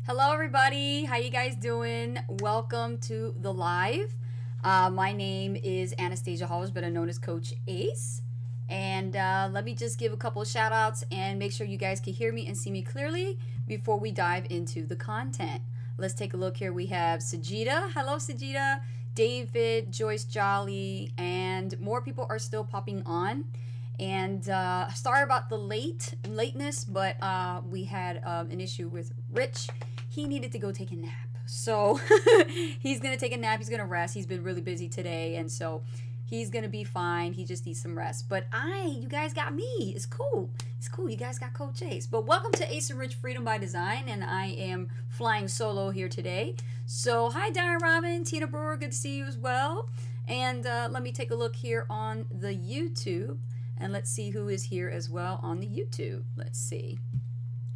Hello, everybody. How you guys doing? Welcome to the live. My name is Anastasia Hollers, better known as Coach Ace. And let me just give a couple of shout outs and make sure you guys can hear me and see me clearly before we dive into the content. Let's take a look here. We have Sajida. Hello, Sajida. David, Joyce Jolly, and more people are still popping on. And sorry about the lateness, but we had an issue with Rich. He needed to go take a nap, so he's gonna take a nap. He's gonna rest. He's been really busy today, and so he's gonna be fine. He just needs some rest. But you guys got me. It's cool. It's cool. You guys got Coach Ace. But welcome to Ace and Rich Freedom by Design, and I am flying solo here today. So hi, Darren Robin, Tina Brewer. Good to see you as well. And let me take a look here on the YouTube. And let's see who is here as well on the YouTube. Let's see.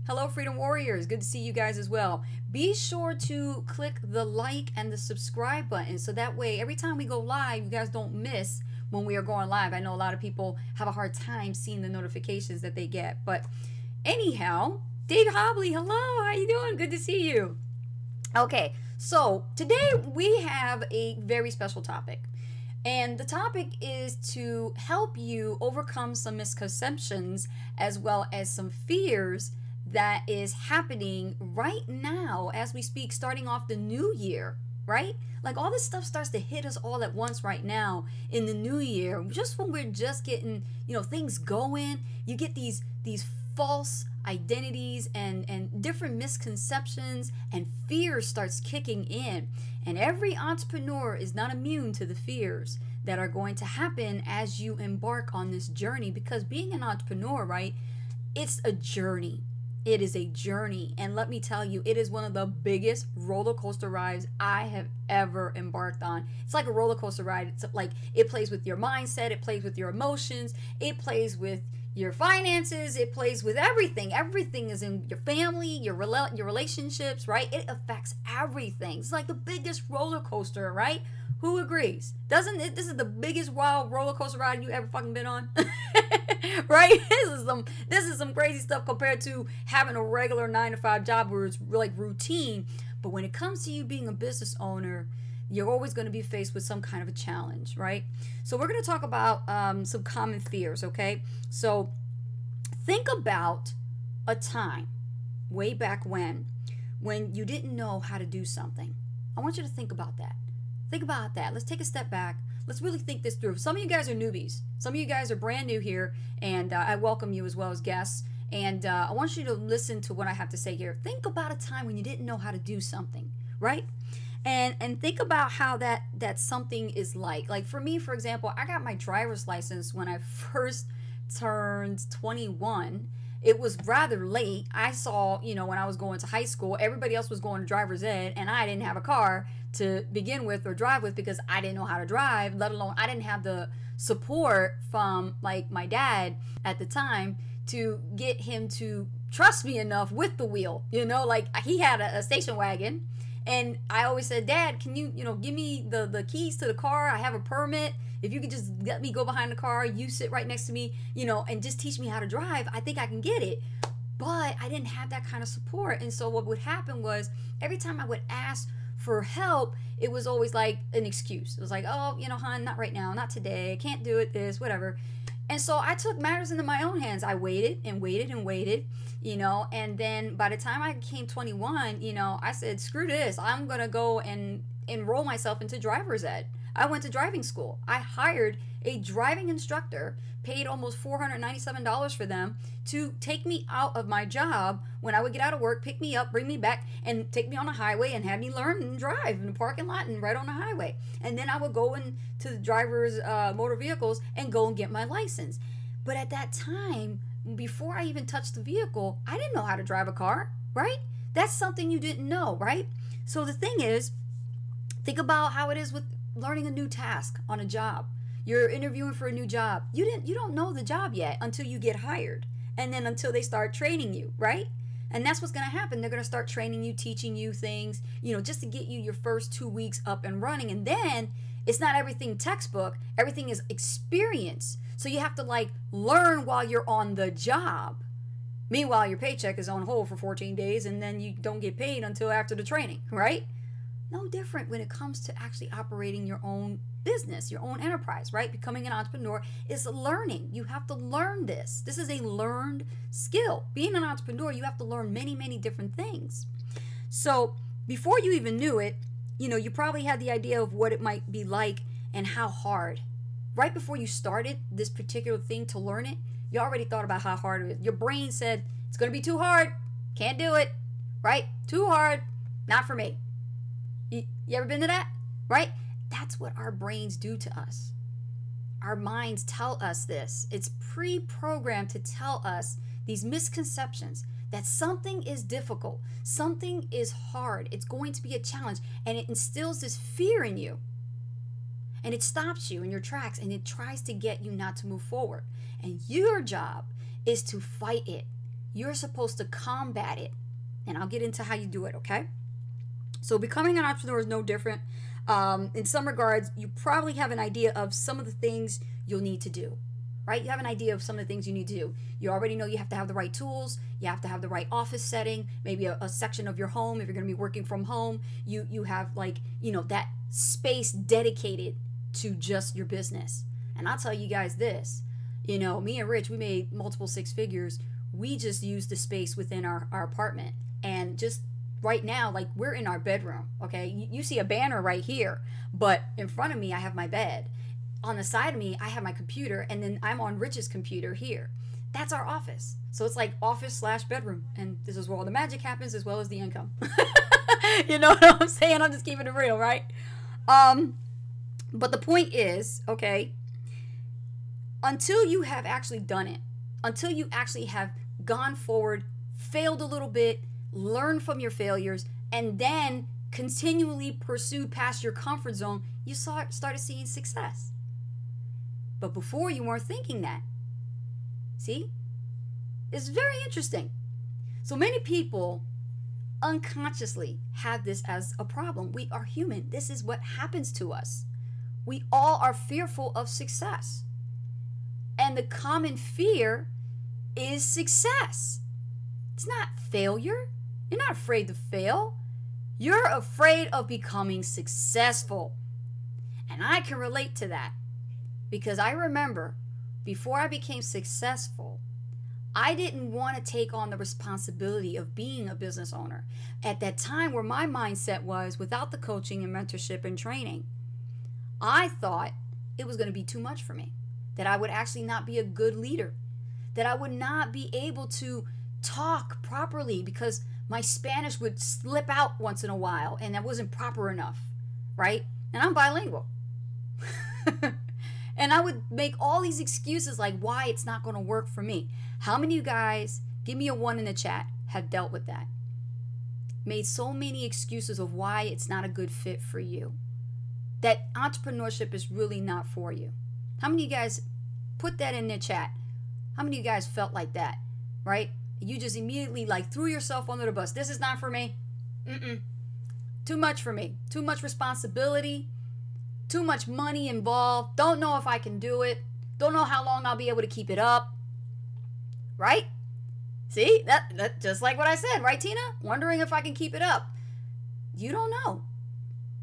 Hello, Freedom Warriors. Good to see you guys as well. Be sure to click the like and the subscribe button so that way every time we go live, you guys don't miss when we are going live. I know a lot of people have a hard time seeing the notifications that they get. But anyhow, Dave Hobley, hello. How you doing? Good to see you. Okay, so today we have a very special topic. And the topic is to help you overcome some misconceptions as well as some fears that is happening right now as we speak, starting off the new year, right? Like all this stuff starts to hit us all at once right now in the new year. Just when we're just getting, things going, you get these false identities and different misconceptions, and fear starts kicking in. And every entrepreneur is not immune to the fears that are going to happen as you embark on this journey, because being an entrepreneur, right, it's a journey. It is a journey. And let me tell you, it is one of the biggest roller coaster rides I have ever embarked on. It's like a roller coaster ride. It's like it plays with your mindset, it plays with your emotions, it plays with your finances, it plays with everything. Everything is in your family, your relationships, right? It affects everything. It's like the biggest roller coaster, right? Who agrees? Doesn't it? This is the biggest wild roller coaster ride you ever fucking been on, right? This is some crazy stuff compared to having a regular 9-to-5 job where it's like routine. But when it comes to you being a business owner, you're always going to be faced with some kind of a challenge, right? So we're going to talk about some common fears, okay? So think about a time way back when you didn't know how to do something. I want you to think about that. Think about that. Let's take a step back. Let's really think this through. Some of you guys are newbies. Some of you guys are brand new here, and I welcome you as well as guests. And I want you to listen to what I have to say here. Think about a time when you didn't know how to do something, right? And think about how that something is like. Like for me, for example, I got my driver's license when I first turned 21. It was rather late. I saw, when I was going to high school, everybody else was going to driver's ed, and I didn't have a car to begin with or drive with because I didn't know how to drive, let alone I didn't have the support from like my dad at the time to get him to trust me enough with the wheel. Like he had a station wagon. And I always said, Dad, can you, give me the keys to the car? I have a permit. If you could just let me go behind the car, you sit right next to me, and just teach me how to drive, I think I can get it. But I didn't have that kind of support. And so what would happen was every time I would ask for help, it was always like an excuse. It was like, oh, hon, not right now, not today. I can't do it, this, whatever. And so I took matters into my own hands. I waited and waited and waited, and then by the time I became 21, I said, screw this. I'm going to go and enroll myself into driver's ed. I went to driving school. I hired a driving instructor, paid almost $497 for them to take me out of my job when I would get out of work, pick me up, bring me back, and take me on a highway and have me learn and drive in the parking lot and right on the highway. And then I would go into the driver's motor vehicles and go and get my license. But at that time, before I even touched the vehicle, I didn't know how to drive a car, right? That's something you didn't know, right? So the thing is, think about how it is with learning a new task on a job. You're interviewing for a new job. You don't know the job yet until you get hired, and then until they start training you, right? And that's what's going to happen. They're going to start training you, teaching you things, just to get you your first 2 weeks up and running. And then it's not everything textbook. Everything is experience. So you have to learn while you're on the job. Meanwhile, your paycheck is on hold for 14 days and then you don't get paid until after the training, right? No different when it comes to actually operating your own business, your own enterprise, right? Becoming an entrepreneur is learning. You have to learn this. This is a learned skill. Being an entrepreneur, you have to learn many, many different things. So before you even knew it, you probably had the idea of what it might be like and how hard. Right before you started this particular thing to learn it, you already thought about how hard it is. Your brain said, it's going to be too hard. Can't do it. Right? Too hard. Not for me. You ever been to that? Right? That's what our brains do to us. Our minds tell us this. It's pre-programmed to tell us these misconceptions that something is difficult, something is hard, it's going to be a challenge, and it instills this fear in you. And it stops you in your tracks, and it tries to get you not to move forward. And your job is to fight it. You're supposed to combat it. And I'll get into how you do it, okay? So becoming an entrepreneur is no different. In some regards, you probably have an idea of some of the things you'll need to do, right? You have an idea of some of the things you need to do. You already know you have to have the right tools. You have to have the right office setting, maybe a section of your home. If you're going to be working from home, you have that space dedicated to just your business. And I'll tell you guys this, me and Rich, we made multiple six figures. We just used the space within our apartment. And just right now, like, we're in our bedroom, okay? You see a banner right here, but in front of me, I have my bed. On the side of me, I have my computer, and then I'm on Rich's computer here. That's our office. So it's like office/bedroom. And this is where all the magic happens, as well as the income. You know what I'm saying? I'm just keeping it real, right? But the point is, okay, until you have actually done it, until you actually have gone forward, failed a little bit, learned from your failures, and then continually pursued past your comfort zone, you started seeing success. But before, you weren't thinking that. See? It's very interesting. So many people unconsciously have this as a problem. We are human. This is what happens to us. We all are fearful of success. And the common fear is success. It's not failure. You're not afraid to fail. You're afraid of becoming successful. And I can relate to that because I remember before I became successful, I didn't want to take on the responsibility of being a business owner. At that time, where my mindset was, without the coaching and mentorship and training, I thought it was going to be too much for me, that I would actually not be a good leader, that I would not be able to talk properly because my Spanish would slip out once in a while and that wasn't proper enough, right? And I'm bilingual. And I would make all these excuses like why it's not going to work for me. How many of you guys, give me a 1 in the chat, have dealt with that? Made so many excuses of why it's not a good fit for you. That entrepreneurship is really not for you. How many of you guys put that in the chat? How many of you guys felt like that, right? You just immediately like threw yourself under the bus. This is not for me. Too much for me. Too much responsibility. Too much money involved. Don't know if I can do it. Don't know how long I'll be able to keep it up. Right? See? That just like what I said, right, Tina? Wondering if I can keep it up. You don't know.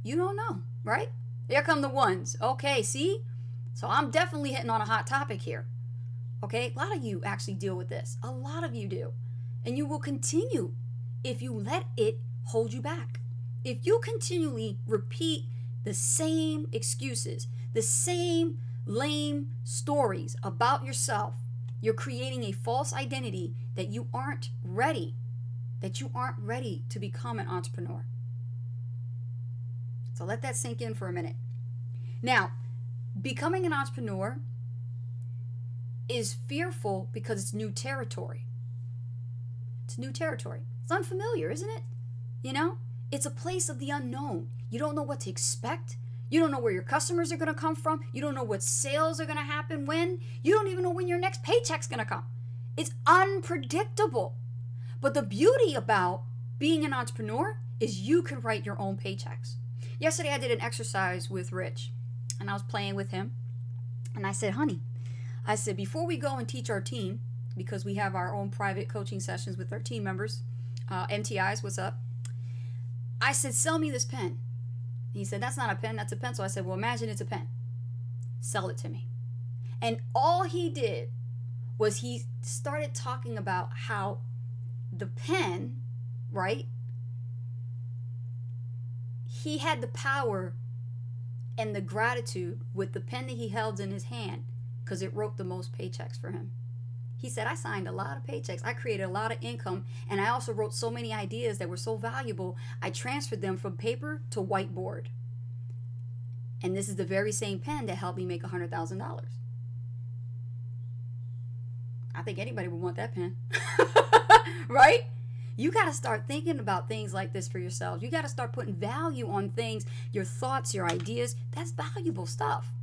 You don't know, right? There come the ones. Okay, see? So I'm definitely hitting on a hot topic here. Okay? A lot of you actually deal with this. A lot of you do. And you will continue if you let it hold you back. If you continually repeat the same excuses, the same lame stories about yourself, you're creating a false identity that you aren't ready, to become an entrepreneur. So let that sink in for a minute. Now, becoming an entrepreneur is fearful because it's new territory. It's new territory. It's unfamiliar, isn't it? You know? It's a place of the unknown. You don't know what to expect. You don't know where your customers are going to come from. You don't know what sales are going to happen when. You don't even know when your next paycheck's going to come. It's unpredictable. But the beauty about being an entrepreneur is you can write your own paychecks. Yesterday I did an exercise with Rich and I was playing with him and I said, honey, I said, before we go and teach our team because we have our own private coaching sessions with our team members. MTIs, what's up? I said, sell me this pen. He said, that's not a pen, that's a pencil. I said, well, imagine it's a pen. Sell it to me. And all he did was he started talking about how the pen, right? He had the power and the gratitude with the pen that he held in his hand because it wrote the most paychecks for him. He said, I signed a lot of paychecks. I created a lot of income. And I also wrote so many ideas that were so valuable, I transferred them from paper to whiteboard. And this is the very same pen that helped me make $100,000. I think anybody would want that pen. Right? You got to start thinking about things like this for yourselves. You got to start putting value on things, your thoughts, your ideas. That's valuable stuff.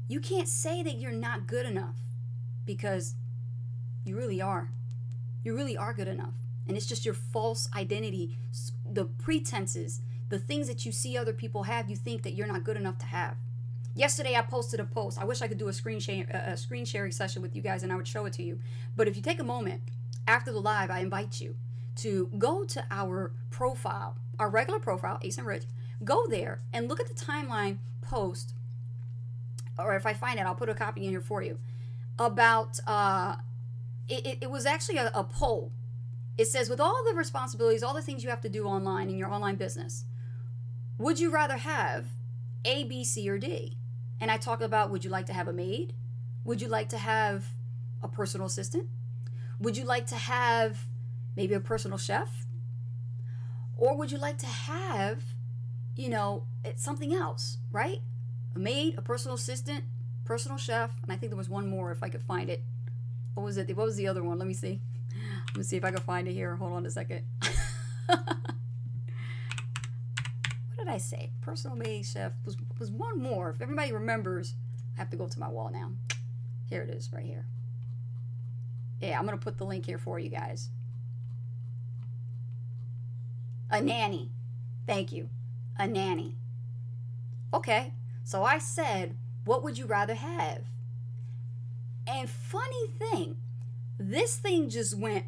You can't say that you're not good enough because you really are. You really are good enough. And it's just your false identity, the pretenses, the things that you see other people have, you think that you're not good enough to have. Yesterday, I posted a post. I wish I could do a screen sharing session with you guys and I would show it to you. But if you take a moment after the live, I invite you to go to our profile, our regular profile, Ace and Rich. Go there and look at the timeline post, or if I find it, I'll put a copy in here for you, about, it was actually a poll. It says, with all the responsibilities, all the things you have to do online in your online business, would you rather have A, B, C, or D? And I talk about, would you like to have a maid? Would you like to have a personal assistant? Would you like to have maybe a personal chef? Or would you like to have, something else, right? A maid, a personal assistant, personal chef, and I think there was one more if I could find it. What was it? What was the other one? Let me see. Let me see if I can find it here. Hold on a second. What did I say? Personal maid, chef. Was one more. If everybody remembers, I have to go to my wall now. Here it is, right here. Yeah, I'm going to put the link here for you guys. A nanny. Thank you. A nanny. Okay. So I said, what would you rather have? And funny thing, this thing just went,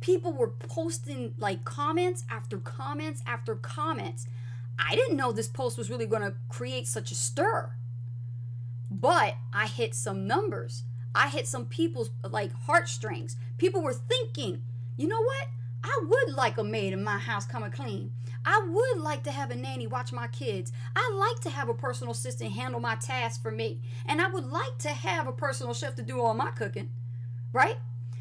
people were posting like comments after comments after comments. I didn't know this post was really going to create such a stir. But I hit some numbers. I hit some people's like heartstrings. People were thinking, you know what? I would like a maid in my house coming clean. I would like to have a nanny watch my kids. I like to have a personal assistant handle my tasks for me. And I would like to have a personal chef to do all my cooking, right?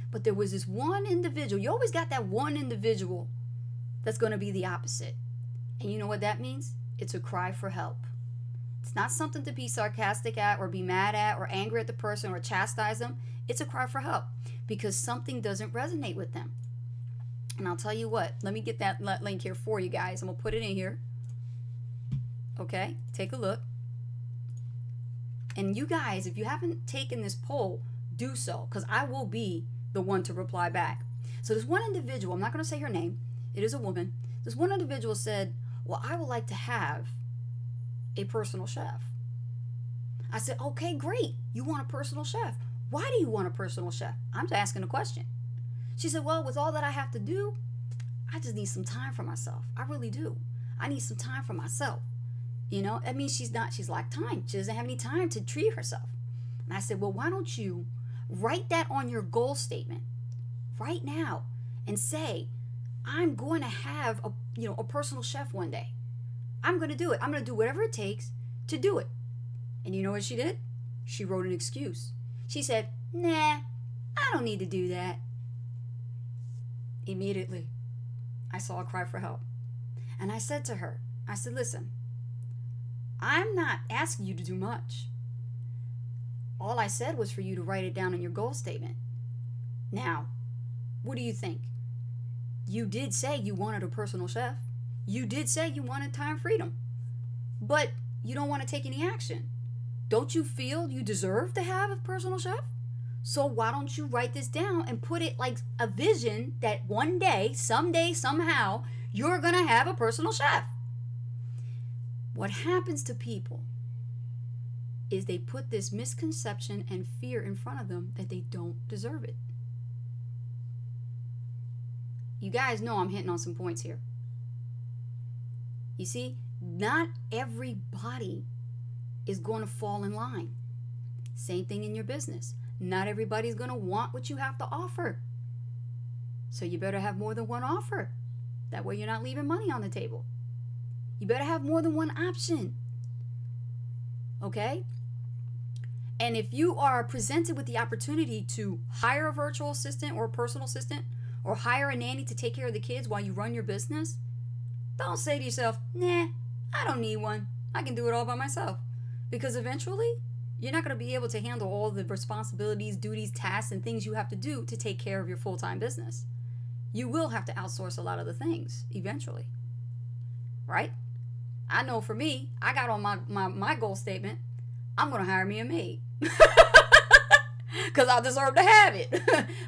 But there was this one individual. You always got that one individual that's going to be the opposite. And you know what that means? It's a cry for help. It's not something to be sarcastic at or be mad at or angry at the person or chastise them. It's a cry for help because something doesn't resonate with them. And I'll tell you what, let me get that link here for you guys. I'm going to put it in here. Okay, take a look. And you guys, if you haven't taken this poll, do so, because I will be the one to reply back. So there's one individual, I'm not going to say her name, it is a woman. This one individual said, well, I would like to have a personal chef. I said, okay, great. You want a personal chef. Why do you want a personal chef? I'm just asking a question. She said, well, with all that I have to do, I just need some time for myself. I really do. I need some time for myself. That means she's like time. She doesn't have any time to treat herself. And I said, well, why don't you write that on your goal statement right now and say, I'm going to have a personal chef one day. I'm going to do it. I'm going to do whatever it takes to do it. And you know what she did? She wrote an excuse. She said, nah, I don't need to do that. Immediately, I saw a cry for help. And I said to her, I said, listen, I'm not asking you to do much. All I said was for you to write it down in your goal statement. Now, what do you think? You did say you wanted a personal chef. You did say you wanted time freedom. But you don't want to take any action. Don't you feel you deserve to have a personal chef? So why don't you write this down and put it like a vision that one day, someday, somehow, you're going to have a personal chef. What happens to people is they put this misconception and fear in front of them that they don't deserve it. You guys know I'm hitting on some points here. You see, not everybody is going to fall in line. Same thing in your business. Not everybody's going to want what you have to offer. So you better have more than one offer. That way you're not leaving money on the table. You better have more than one option. Okay? And if you are presented with the opportunity to hire a virtual assistant or a personal assistant, or hire a nanny to take care of the kids while you run your business, don't say to yourself, nah, I don't need one. I can do it all by myself. Because eventually, you're not going to be able to handle all the responsibilities, duties, tasks, and things you have to do to take care of your full-time business. You will have to outsource a lot of the things eventually. Right? I know for me, I got on my goal statement, I'm going to hire me a maid. Because I deserve to have it.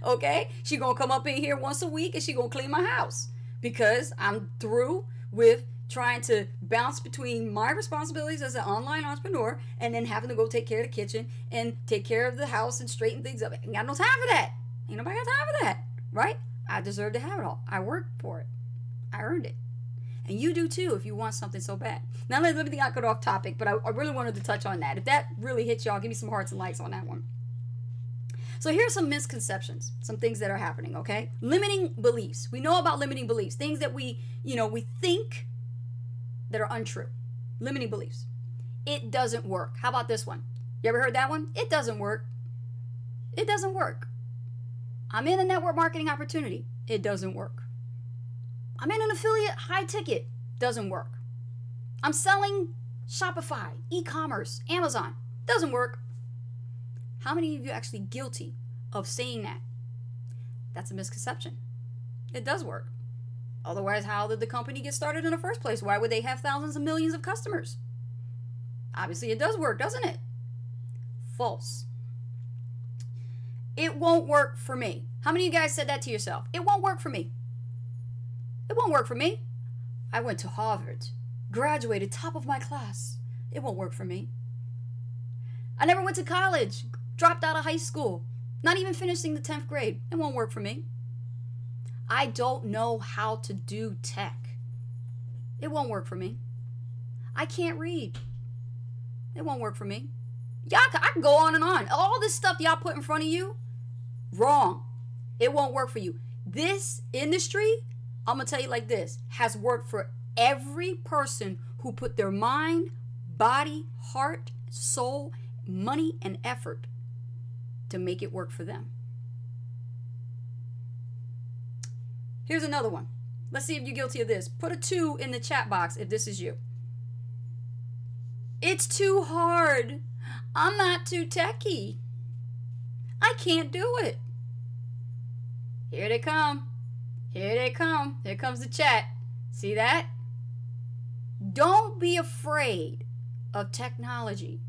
Okay? She going to come up in here once a week and she going to clean my house. Because I'm through with trying to bounce between my responsibilities as an online entrepreneur and then having to go take care of the kitchen and take care of the house and straighten things up. Ain't got no time for that. Ain't nobody got time for that. Right? I deserve to have it all. I worked for it. I earned it. And you do too if you want something so bad. Now let me think I got off topic, but I really wanted to touch on that. If that really hits y'all, give me some hearts and likes on that one. So here's some misconceptions, some things that are happening, okay? Limiting beliefs. We know about limiting beliefs, things that we think that are untrue. Limiting beliefs. It doesn't work. How about this one? You ever heard that one? It doesn't work. It doesn't work. I'm in a network marketing opportunity. It doesn't work. I'm in an affiliate high ticket. Doesn't work. I'm selling Shopify, e-commerce, Amazon. Doesn't work. How many of you are actually guilty of saying that? That's a misconception. It does work. Otherwise, how did the company get started in the first place? Why would they have thousands of millions of customers? Obviously, it does work, doesn't it? False. It won't work for me. How many of you guys said that to yourself? It won't work for me. It won't work for me. I went to Harvard, graduated top of my class. It won't work for me. I never went to college, dropped out of high school, not even finishing the 10th grade. It won't work for me. I don't know how to do tech. It won't work for me. I can't read. It won't work for me. I can go on and on. All this stuff y'all put in front of you, wrong. It won't work for you. This industry, I'm going to tell you like this, has worked for every person who put their mind, body, heart, soul, money, and effort to make it work for them. Here's another one. Let's see if you're guilty of this. Put a 2 in the chat box if this is you. It's too hard. I'm not too techie. I can't do it. Here they come. Here they come. Here comes the chat. See that? Don't be afraid of technology.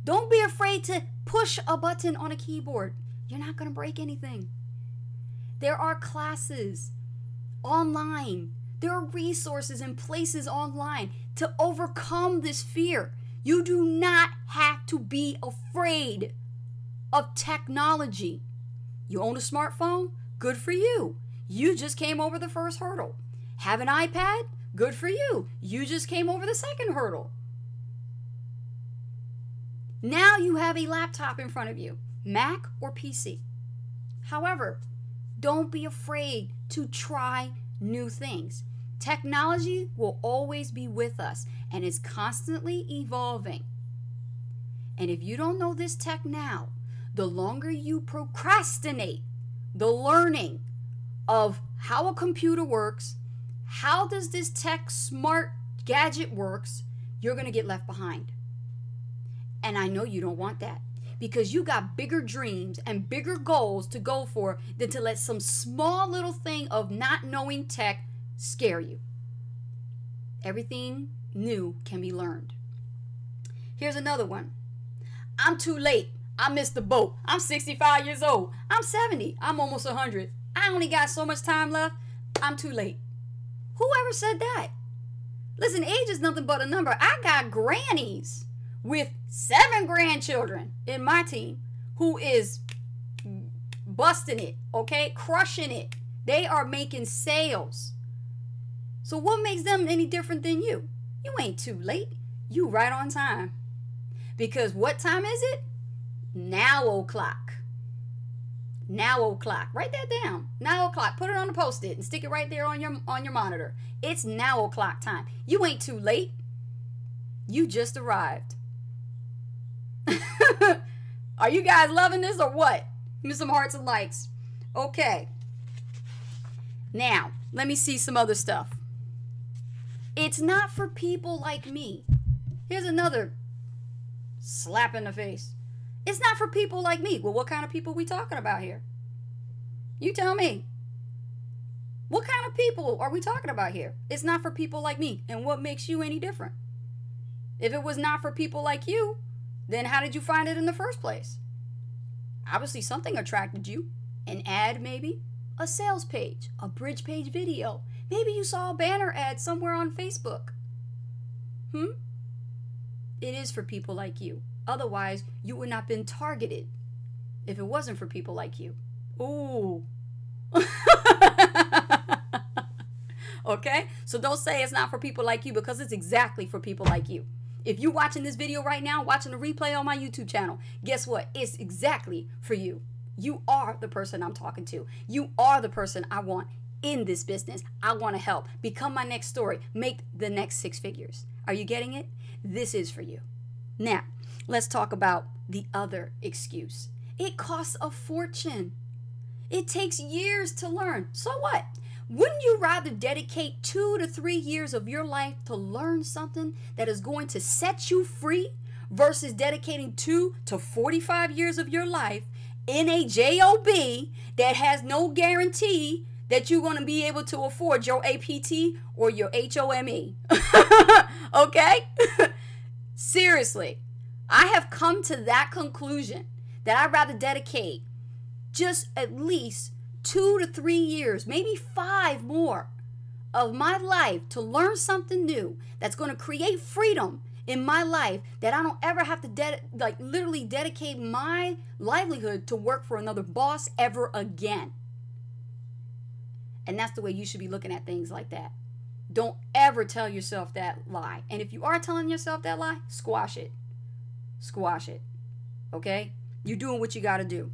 Don't be afraid to push a button on a keyboard. You're not going to break anything. There are classes online. There are resources and places online to overcome this fear. You do not have to be afraid of technology. You own a smartphone? Good for you. You just came over the first hurdle. Have an iPad? Good for you. You just came over the second hurdle. Now you have a laptop in front of you, Mac or PC. However, don't be afraid to try new things. Technology will always be with us and is constantly evolving. And if you don't know this tech now, the longer you procrastinate the learning of how a computer works, how does this tech smart gadget works, you're going to get left behind. And I know you don't want that because you got bigger dreams and bigger goals to go for than to let some small little thing of not knowing tech scare you. Everything new can be learned. Here's another one. I'm too late. I missed the boat. I'm 65 years old. I'm 70. I'm almost 100. I only got so much time left. I'm too late. Whoever said that? Listen, age is nothing but a number. I got grannies with 7 grandchildren in my team who is busting it, okay? Crushing it. They are making sales. So what makes them any different than you? You ain't too late. You right on time. Because what time is it? Now o'clock. Now o'clock. Write that down. Now o'clock. Put it on a post-it and stick it right there on your monitor. It's now o'clock time. You ain't too late. You just arrived. Are you guys loving this or what? Give me some hearts and likes. Okay. Now, let me see some other stuff. It's not for people like me. Here's another slap in the face. It's not for people like me. Well, what kind of people we talking about here? You tell me. What kind of people are we talking about here? It's not for people like me. And what makes you any different? If it was not for people like you, then how did you find it in the first place? Obviously something attracted you. An ad maybe? A sales page? A bridge page video? Maybe you saw a banner ad somewhere on Facebook. It is for people like you. Otherwise, you would not have been targeted if it wasn't for people like you. Ooh. Okay? So don't say it's not for people like you, because it's exactly for people like you. If you're watching this video right now, watching the replay on my YouTube channel, guess what? It's exactly for you. You are the person I'm talking to. You are the person I want in this business. I want to help. Become my next story. Make the next 6 figures. Are you getting it? This is for you. Now, let's talk about the other excuse. It costs a fortune. It takes years to learn. So what? Wouldn't you rather dedicate 2 to 3 years of your life to learn something that is going to set you free versus dedicating 2 to 45 years of your life in a job that has no guarantee that you're going to be able to afford your APT or your HOME? Okay? Seriously, I have come to that conclusion that I'd rather dedicate just at least 2 to 3 years, maybe 5 more of my life to learn something new that's going to create freedom in my life, that I don't ever have to literally dedicate my livelihood to work for another boss ever again. And that's the way you should be looking at things like that. Don't ever tell yourself that lie. And if you are telling yourself that lie, squash it. Squash it. Okay? You're doing what you got to do.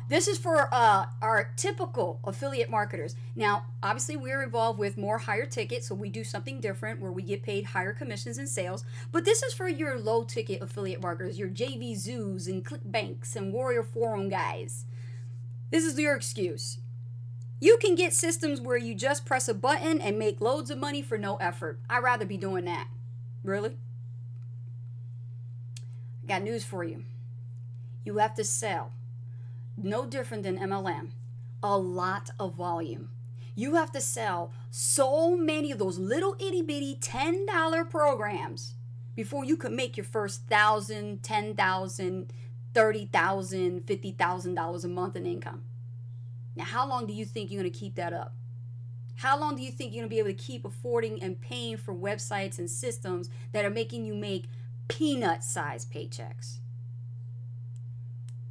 This is for our typical affiliate marketers. Now, obviously, we're involved with more higher tickets, so we do something different where we get paid higher commissions and sales. But this is for your low ticket affiliate marketers, your JV Zoos and ClickBanks and Warrior Forum guys. This is your excuse. You can get systems where you just press a button and make loads of money for no effort. I'd rather be doing that. Really? I got news for you. You have to sell. No different than MLM. A lot of volume. You have to sell so many of those little itty bitty $10 programs before you could make your first $1,000, $10,000, $30,000, $50,000 a month in income. Now, how long do you think you're going to keep that up? How long do you think you're going to be able to keep affording and paying for websites and systems that are making you make peanut-sized paychecks?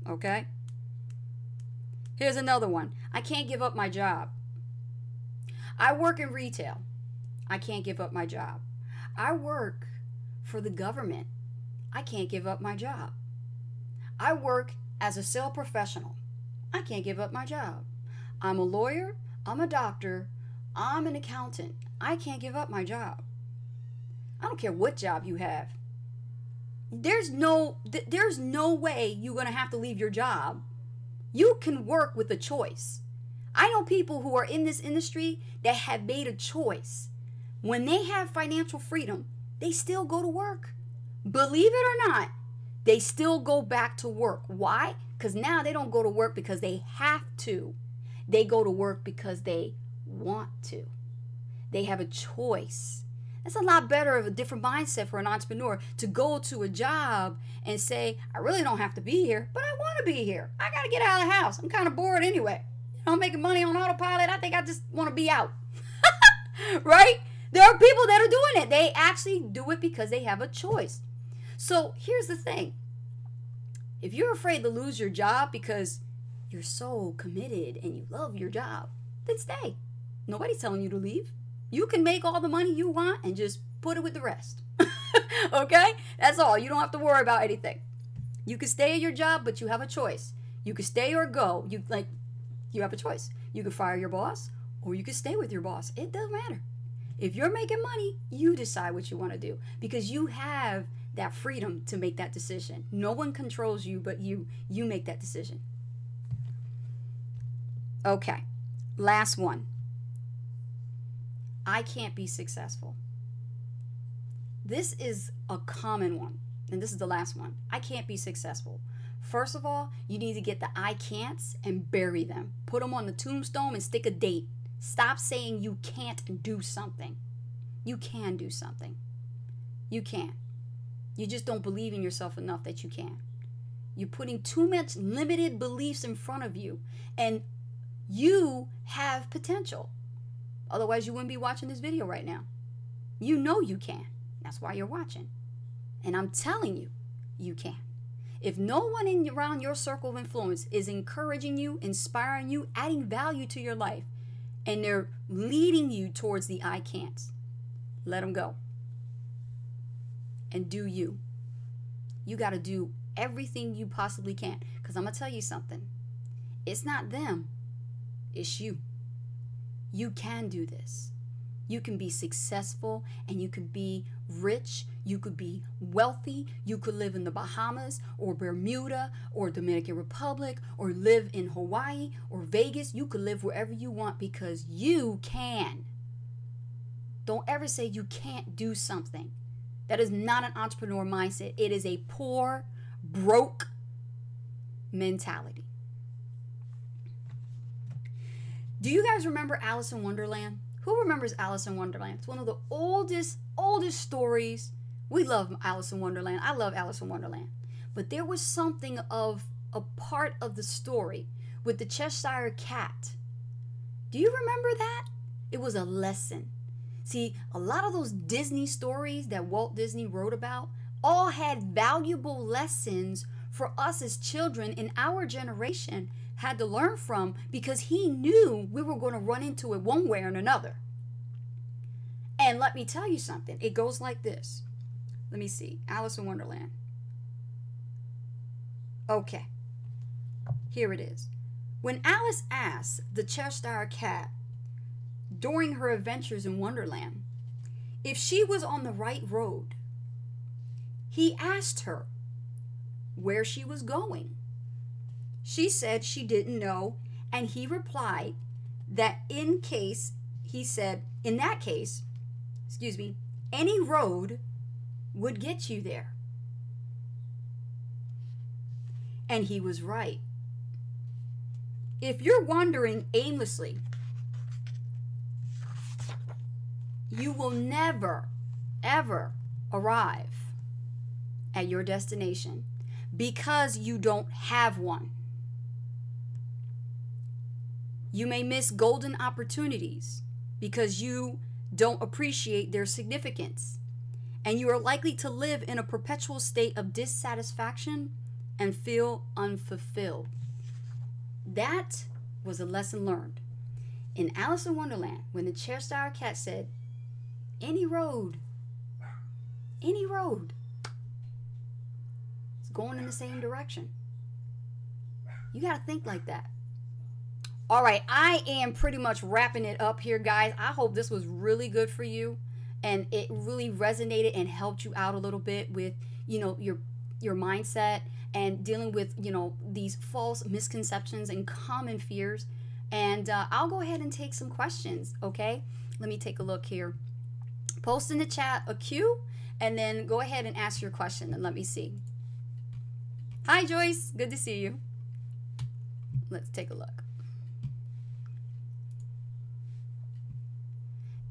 Okay? Here's another one. I can't give up my job. I work in retail. I can't give up my job. I work for the government. I can't give up my job. I work as a sales professional. I can't give up my job. I'm a lawyer. I'm a doctor. I'm an accountant. I can't give up my job. I don't care what job you have. There's no way you're going to have to leave your job. You can work with a choice. I know people who are in this industry that have made a choice. When they have financial freedom, they still go to work. Believe it or not, they still go back to work. Why? Because now they don't go to work because they have to. They go to work because they want to. They have a choice. That's a lot better of a different mindset for an entrepreneur to go to a job and say, I really don't have to be here, but I want to be here. I got to get out of the house. I'm kind of bored anyway. I'm making money on autopilot. I think I just want to be out. Right? There are people that are doing it. They actually do it because they have a choice. So here's the thing. If you're afraid to lose your job because you're so committed and you love your job, then stay. Nobody's telling you to leave. You can make all the money you want and just put it with the rest. Okay? That's all. You don't have to worry about anything. You can stay at your job, but you have a choice. You can stay or go. You have a choice. You can fire your boss or you can stay with your boss. It doesn't matter. If you're making money, you decide what you want to do because you have that freedom to make that decision. No one controls you but you. You make that decision. Okay, last one. I can't be successful. This is a common one, and this is the last one. I can't be successful. First of all, you need to get the I can'ts and bury them. Put them on the tombstone and stick a date. Stop saying you can't do something. You can do something. You can. You just don't believe in yourself enough that you can. You're putting too much limited beliefs in front of you, and you have potential. Otherwise, you wouldn't be watching this video right now. You know you can. That's why you're watching. And I'm telling you, you can. If no one around your circle of influence is encouraging you, inspiring you, adding value to your life, and they're leading you towards the I can'ts, let them go. And do you. You got to do everything you possibly can. Because I'm going to tell you something. It's not them. It's you. You can do this. You can be successful and you can be rich. You could be wealthy. You could live in the Bahamas or Bermuda or Dominican Republic or live in Hawaii or Vegas. You could live wherever you want because you can. Don't ever say you can't do something. That is not an entrepreneur mindset. It is a poor, broke mentality. Do you guys remember Alice in Wonderland? Who remembers Alice in Wonderland? It's one of the oldest stories. We love Alice in Wonderland. I love Alice in Wonderland. But there was something of a part of the story with the Cheshire Cat. Do you remember that? It was a lesson. See, a lot of those Disney stories that Walt Disney wrote about all had valuable lessons for us as children in our generation had to learn from because he knew we were going to run into it one way or another. And let me tell you something. It goes like this. Let me see. Alice in Wonderland. Okay. Here it is. When Alice asked the Cheshire Cat during her adventures in Wonderland if she was on the right road, he asked her where she was going. She said she didn't know, and he replied that in that case, any road would get you there. And he was right. If you're wandering aimlessly, you will never, ever arrive at your destination because you don't have one. You may miss golden opportunities because you don't appreciate their significance. And you are likely to live in a perpetual state of dissatisfaction and feel unfulfilled. That was a lesson learned. In Alice in Wonderland, when the Cheshire Cat said, any road, it's going in the same direction. You got to think like that. All right, I am pretty much wrapping it up here, guys. I hope this was really good for you and it really resonated and helped you out a little bit with, your mindset and dealing with, these false misconceptions and common fears. And I'll go ahead and take some questions, okay? Let me take a look here. Post in the chat a Q and then go ahead and ask your question and let me see. Hi, Joyce. Good to see you. Let's take a look.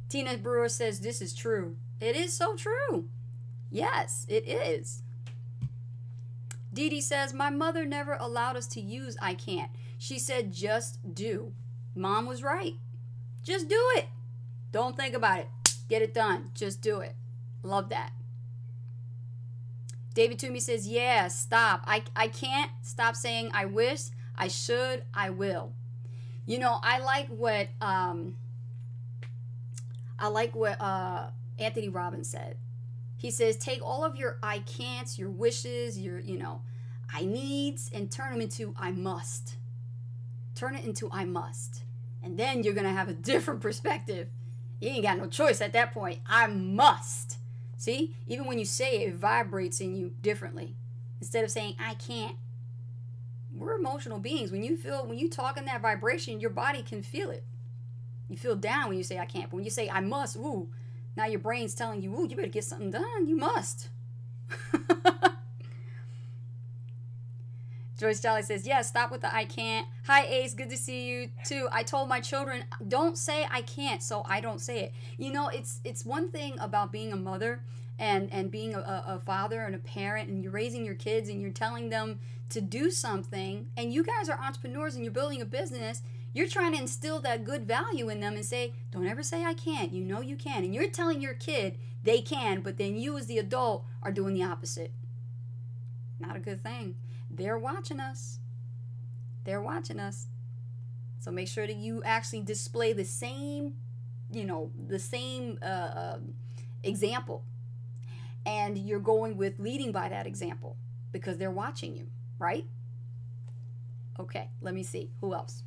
Tina Brewer says, this is true. It is so true. Yes, it is. Dee Dee says, my mother never allowed us to use I can't. She said, just do. Mom was right. Just do it. Don't think about it. Get it done. Just do it. Love that. David Toomey says, yeah, stop. I can't stop saying I wish, I should, I will. You know, I like what Anthony Robbins said. He says, take all of your I can'ts, your wishes, your, I needs, and turn them into I must. Turn it into I must. And then you're going to have a different perspective. You ain't got no choice at that point. I must. See? Even when you say it, it vibrates in you differently. Instead of saying, I can't. We're emotional beings. When you talk in that vibration, your body can feel it. You feel down when you say, I can't. But when you say, I must, ooh, now your brain's telling you, ooh, you better get something done. You must. Joyce Jolly says, yes, stop with the I can't. Hi, Ace. Good to see you, too. I told my children, don't say I can't, so I don't say it. You know, it's one thing about being a mother and being a father and a parent, and you're raising your kids and you're telling them to do something, and you guys are entrepreneurs and you're building a business. You're trying to instill that good value in them and say, don't ever say I can't. You know you can. And you're telling your kid they can, but then you as the adult are doing the opposite. Not a good thing. They're watching us. They're watching us. So make sure that you actually display the same, example. And you're going with leading by that example because they're watching you, right? Okay, let me see. Who else?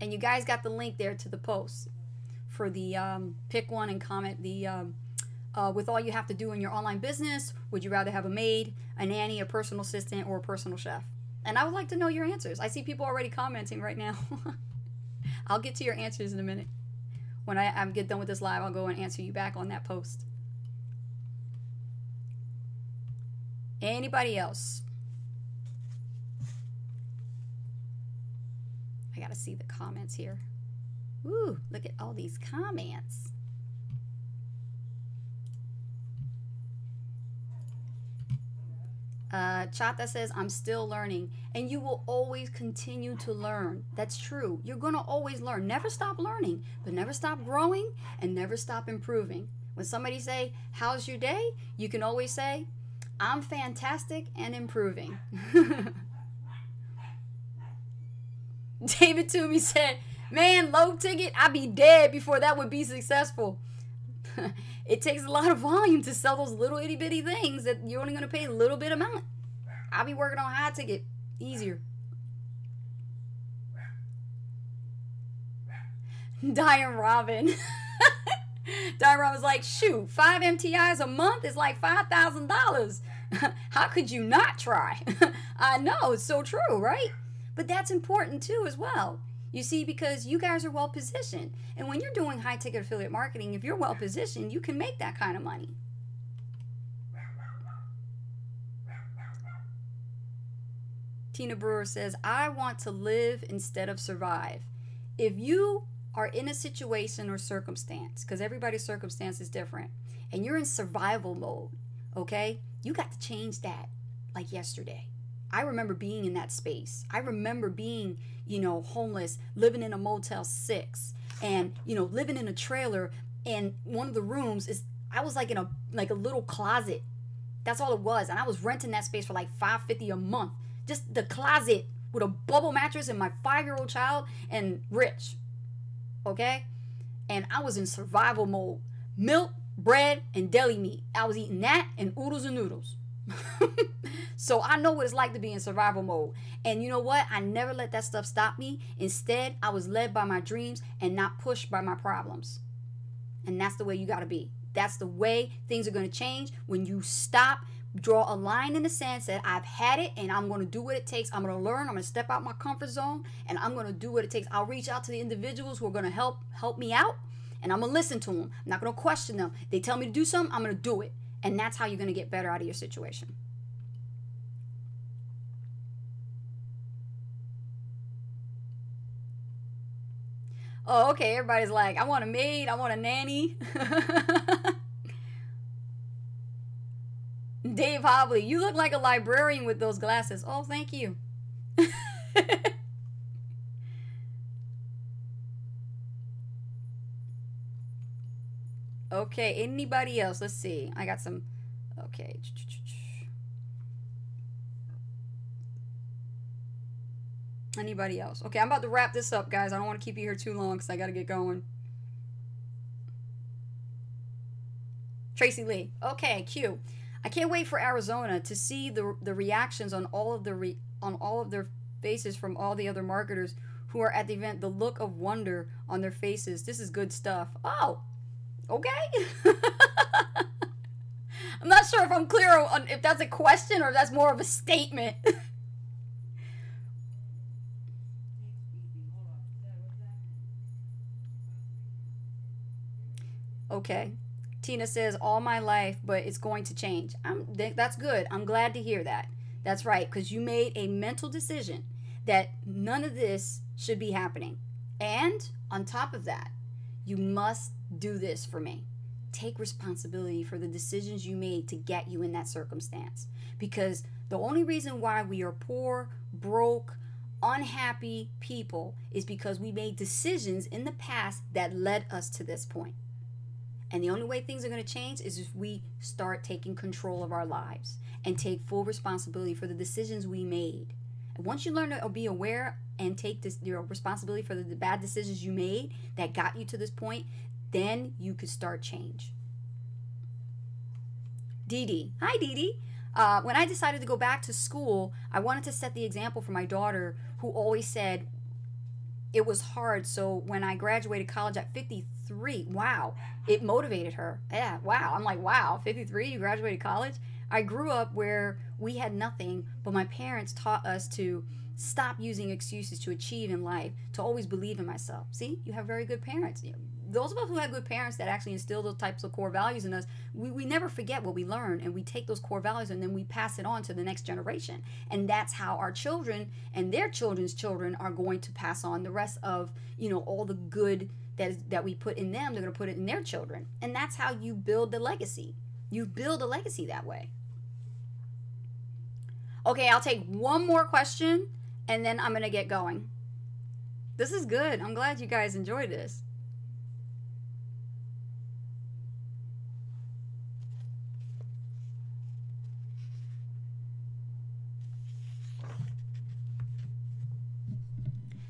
And you guys got the link there to the post for the pick one and comment the with all you have to do in your online business, would you rather have a maid, a nanny, a personal assistant, or a personal chef? And I would like to know your answers. I see people already commenting right now. I'll get to your answers in a minute. When I get done with this live, I'll go and answer you back on that post. Anybody else? I gotta see the comments here. Ooh, look at all these comments. Chata says, I'm still learning. And you will always continue to learn. That's true. You're going to always learn. Never stop learning, but never stop growing and never stop improving. When somebody say, how's your day? You can always say, I'm fantastic and improving. David Toomey said, man, low ticket, I'd be dead before that would be successful. It takes a lot of volume to sell those little itty bitty things that you're only going to pay a little bit amount. I'll be working on high ticket. Easier. Diane Robin. Diane Robin's like, shoot, 5 MTIs a month is like $5,000. How could you not try? I know, it's so true, right? But that's important too as well. You see, because you guys are well positioned. And when you're doing high ticket affiliate marketing, if you're well positioned, you can make that kind of money. Tina Brewer says, I want to live instead of survive. If you are in a situation or circumstance, because everybody's circumstance is different, and you're in survival mode, okay, you got to change that like yesterday. I remember being in that space. I remember being, homeless, living in a Motel 6, and, living in a trailer, and one of the rooms I was like in a little closet. That's all it was. And I was renting that space for like $5.50 a month. Just the closet with a bubble mattress and my 5-year-old child and rich. Okay? And I was in survival mode. Milk, bread, and deli meat. I was eating that and oodles and noodles. So I know what it's like to be in survival mode. And you know what? I never let that stuff stop me. Instead, I was led by my dreams and not pushed by my problems. And that's the way you got to be. That's the way things are going to change when you stop, draw a line in the sand, say, I've had it and I'm going to do what it takes. I'm going to learn. I'm going to step out my comfort zone and I'm going to do what it takes. I'll reach out to the individuals who are going to help me out, and I'm going to listen to them. I'm not going to question them. They tell me to do something, I'm going to do it. And that's how you're going to get better out of your situation. Oh, okay. Everybody's like, I want a maid. I want a nanny. Dave Hobley, you look like a librarian with those glasses. Oh, thank you. Okay, anybody else? Let's see. I got some. Okay. Anybody else? Okay, I'm about to wrap this up, guys. I don't want to keep you here too long because I got to get going. Tracy Lee. Okay, Q. I can't wait for Arizona to see the reactions on all of their faces from all the other marketers who are at the event. The look of wonder on their faces. This is good stuff. Oh, okay. I'm not sure if I'm clear on if that's a question or if that's more of a statement. Okay. Tina says, all my life, but it's going to change. That's good. I'm glad to hear that. That's right, because you made a mental decision that none of this should be happening. And on top of that, you must do this for me. Take responsibility for the decisions you made to get you in that circumstance. Because the only reason why we are poor, broke, unhappy people is because we made decisions in the past that led us to this point. And the only way things are going to change is if we start taking control of our lives and take full responsibility for the decisions we made. And once you learn to be aware and take your responsibility for the bad decisions you made that got you to this point, then you could start change. Dee Dee. Hi, Dee Dee. When I decided to go back to school, I wanted to set the example for my daughter, who always said it was hard. So when I graduated college at 53, wow, it motivated her. Yeah, wow. I'm like, wow, 53, you graduated college? I grew up where we had nothing, but my parents taught us to stop using excuses to achieve in life, to always believe in myself. See, you have very good parents. Those of us who have good parents that actually instill those types of core values in us, we never forget what we learn, and we take those core values and then we pass it on to the next generation. And that's how our children and their children's children are going to pass on the rest of, all the good that we put in them. They're going to put it in their children. And that's how you build the legacy. You build a legacy that way. Okay, I'll take one more question and then I'm going to get going. This is good. I'm glad you guys enjoyed this.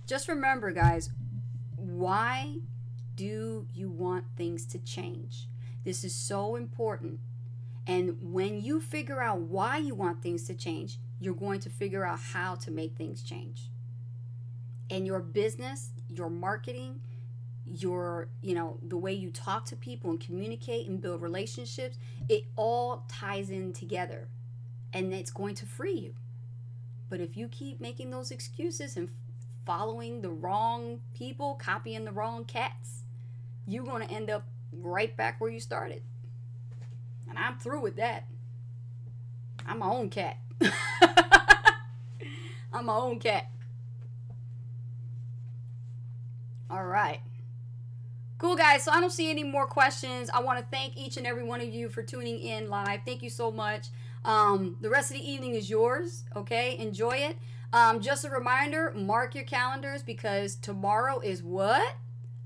Just remember, guys, why do you want things to change? This is so important. And when you figure out why you want things to change, you're going to figure out how to make things change. And your business, your marketing, the way you talk to people and communicate and build relationships, it all ties in together. And it's going to free you. But if you keep making those excuses and following the wrong people, copying the wrong cats, you're going to end up right back where you started. And I'm through with that. I'm my own cat. I'm my own cat. All right. Cool, guys. So I don't see any more questions. I want to thank each and every one of you for tuning in live. Thank you so much. The rest of the evening is yours. Okay? Enjoy it. Just a reminder, mark your calendars because tomorrow is what?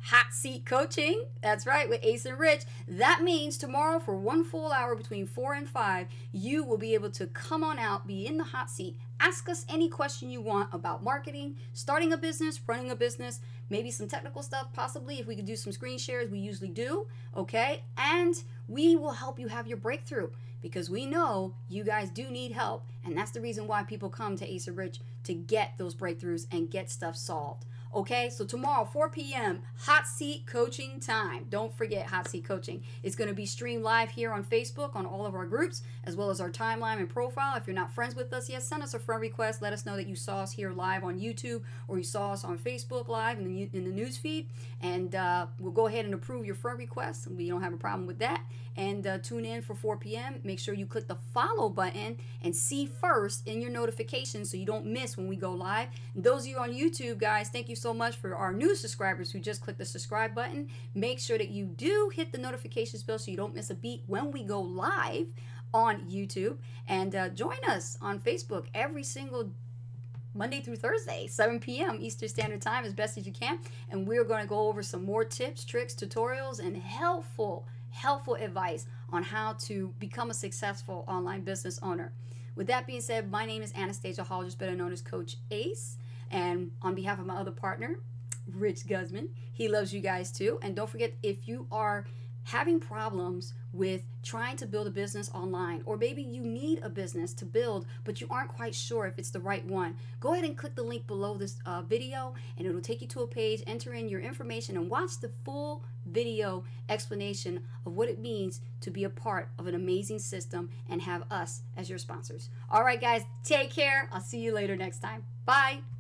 Hot seat coaching. That's right, with Ace and Rich. That means tomorrow for 1 full hour between 4 and 5, you will be able to come on out, be in the hot seat, ask us any question you want about marketing, starting a business, running a business, maybe some technical stuff, possibly if we could do some screen shares, we usually do, okay? And we will help you have your breakthrough because we know you guys do need help, and that's the reason why people come to Ace and Rich, to get those breakthroughs and get stuff solved. Okay, so tomorrow, 4 p.m., hot seat coaching time. Don't forget hot seat coaching. It's going to be streamed live here on Facebook on all of our groups, as well as our timeline and profile. If you're not friends with us yet, send us a friend request. Let us know that you saw us here live on YouTube or you saw us on Facebook live in the news feed, and we'll go ahead and approve your friend request. We don't have a problem with that. And tune in for 4 p.m. Make sure you click the follow button and see first in your notifications so you don't miss when we go live. And those of you on YouTube, guys, thank you so much for our new subscribers who just clicked the subscribe button. Make sure that you do hit the notifications bell so you don't miss a beat when we go live on YouTube. And join us on Facebook every single Monday through Thursday, 7 p.m. Eastern Standard Time as best as you can. And we're going to go over some more tips, tricks, tutorials, and helpful helpful advice on how to become a successful online business owner. With that being said, my name is Anastasia Hall, just better known as Coach Ace. And on behalf of my other partner, Rich Guzman, he loves you guys too. And don't forget, if you are having problems with trying to build a business online, or maybe you need a business to build but you aren't quite sure if it's the right one, go ahead and click the link below this video, and it'll take you to a page. Enter in your information and watch the full video explanation of what it means to be a part of an amazing system and have us as your sponsors. All right guys, take care. I'll see you later next time. Bye.